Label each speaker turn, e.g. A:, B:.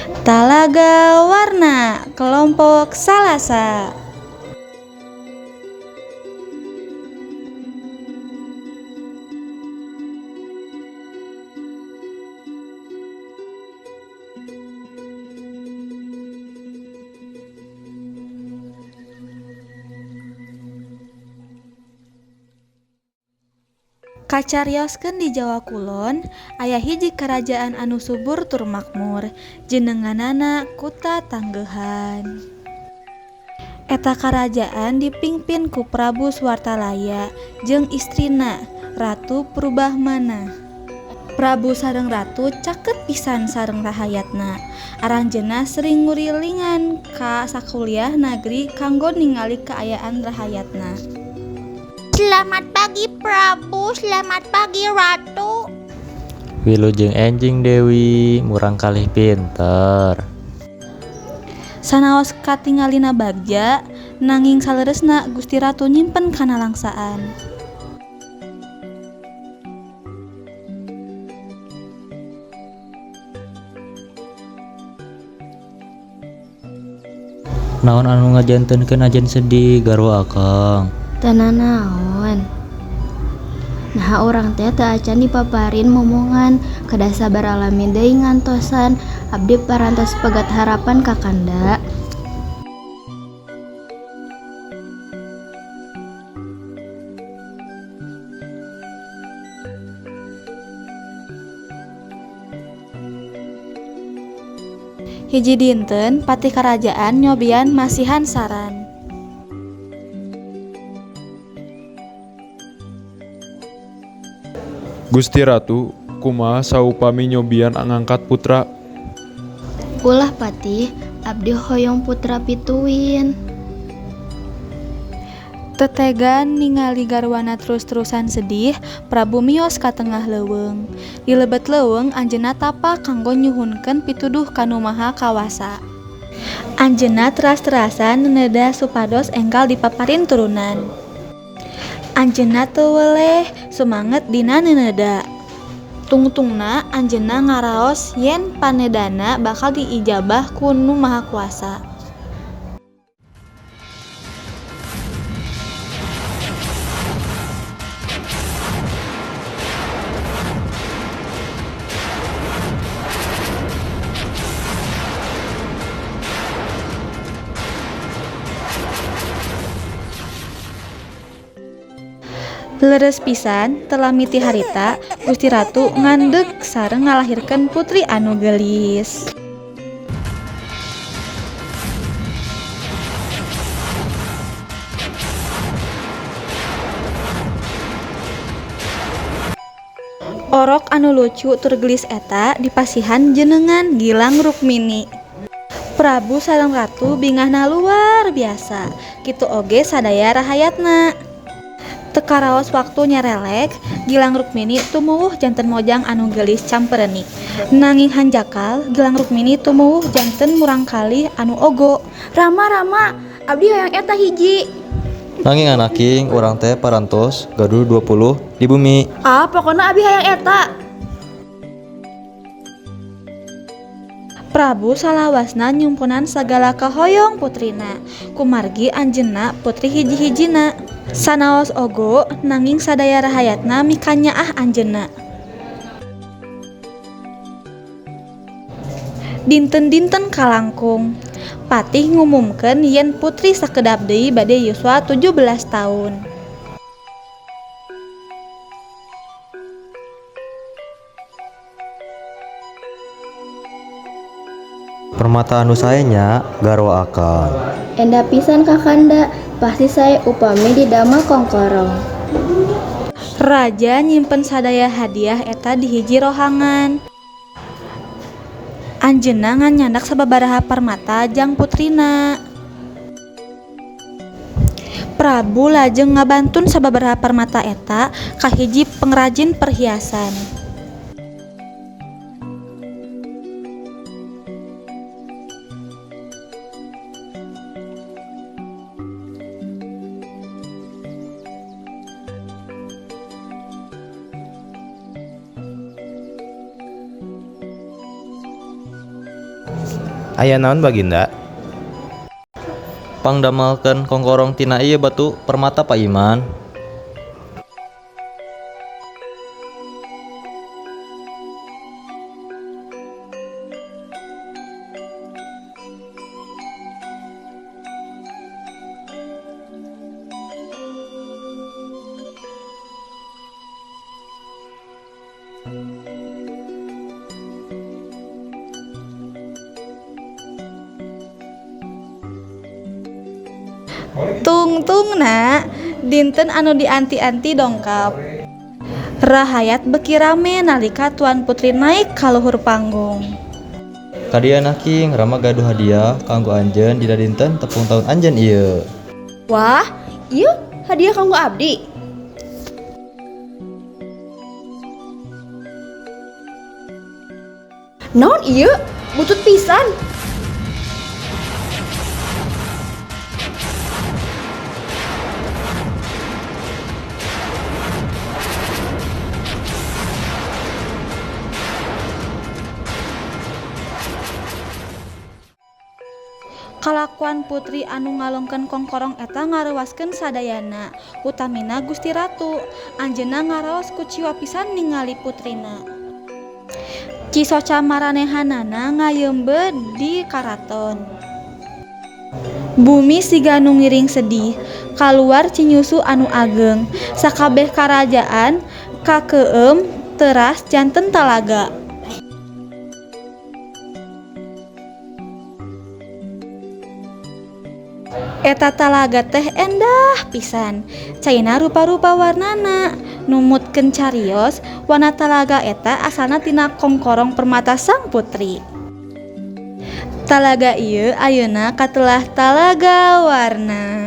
A: Talaga Warna, kelompok Salasa. Kacarioskeun di Jawa Kulon, aya hiji karajaan anu subur tur makmur, jenenganana Kuta Tanggehan. Eta karajaan dipingpin ku Prabu Swartalaya jeung istrina Ratu Purbahmana. Prabu sareng ratu caket pisan sareng rahayatna. Aranjeunna sering ngurilingan ka sakuliah nagri kanggo ningali kaayaan rahayatna.
B: Selamat pagi Prabu, selamat pagi Ratu.
C: Wilujeng enjing Dewi, murang kalih pinter.
A: Sanaos katingalina bagja, nanging saleresna Gusti Ratu nyimpen kana langsaan.
C: Naon anu ngajantenkeun ajen sedih garwa akang?
D: Teu naon. Nah urang teh teu acan dipaparin momongan kada sabar alami deui ngantosan abdi parantos pegat harapan ka Kanda.
A: Hiji dinten patih karajaan nyobian masihan saran.
E: Gusti Ratu, kumaha saupami nyobian ngangkat putra?
D: Ulah patih, abdi hoyong putra pituin.
A: Tetegan ningali garwana terus-terusan sedih, Prabu mios ka tengah leuweung. Di lebet leuweung anjeunna tapa kanggo nyuhunkeun pituduh kanu maha kawasa. Anjeunna teras-terasan neneda supados enggal dipaparin turunan. Anjeunna teu weleh sumanget dina neneda. Tungtungna anjeunna ngaraos yen panedana bakal diijabah ku Nu Maha Kuasa. Leres pisan telah miti harita Gusti Ratu ngandeg sareng ngalahirkeun putri anu geulis. Orok anu lucu tur geulis eta dipasihan jenengan Gilang Rukmini. Prabu sareng ratu bingahna luar biasa, kitu oge sadaya rahayatna. Teu karaos waktu nyarelek, Gilang Rukmini tumuwuh janten mojang anu geulis campeurenik. Nanging hanjakal Gilang Rukmini tumuwuh janten murang kalih anu ogo.
D: Rama, abdi hoyong eta hiji.
C: Nanging anaking urang teh parantos gaduh 20 di bumi.
D: Pokona abdi hoyong eta.
A: Prabu salawasna nyumpunan sagala kahoyong putrina, kumargi anjeunna putri hiji-hijina. Sanaos ogo nanging sadaya rahayatna mikanyaah anjeunna. Dinten-dinten kalangkung, patih ngumumkeun yen putri sakedap deui bade yuswa 17 taun.
C: Permata anu saenya garwa akang.
D: Endah pisan ka Kanda, pasti saya upami didamel kongkorong.
A: Raja nyimpen sadaya hadiah eta di hiji rohangan. Anjeunna nganyandak sababaraha permata jang putrina. Prabu lajeng ngabantun sababaraha permata eta ka hiji pengrajin perhiasan.
F: Aya naon Baginda?
C: Pangdamelkeun kongkorong tina ieu batu permata Pak Iman.
A: Tungtungna dinten anu dianti-anti dongkap. Rahayat beki rame nalika Tuan Putri naik ka luhur panggung.
C: Kadiana King Rama gaduh hadiah kanggo anjeun dina dinten tepung tahun anjeun ieu.
G: Wah, ieu hadiah kanggo abdi. Naon ieu? Butut pisan.
A: Kalakuan putri anu ngalongkeun kongkorong eta ngaruwaskeun sadayana, utamina Gusti Ratu. Anjeunna ngaraos ku ciwa pisan ningali putrina. Cisoca maranehanana ngayeumbeud di karaton. Bumi siga nu ngiring sedih, kaluar cinyusu anu ageng. Sakabeh karajaan kakeueum teuras janten talaga. Eta talaga teh endah pisan, caina rupa-rupa warnana. Numutkeun carios, warna talaga eta asalna tina kongkorong permata sang putri. Talaga ieu ayeuna katelah Talaga Warna.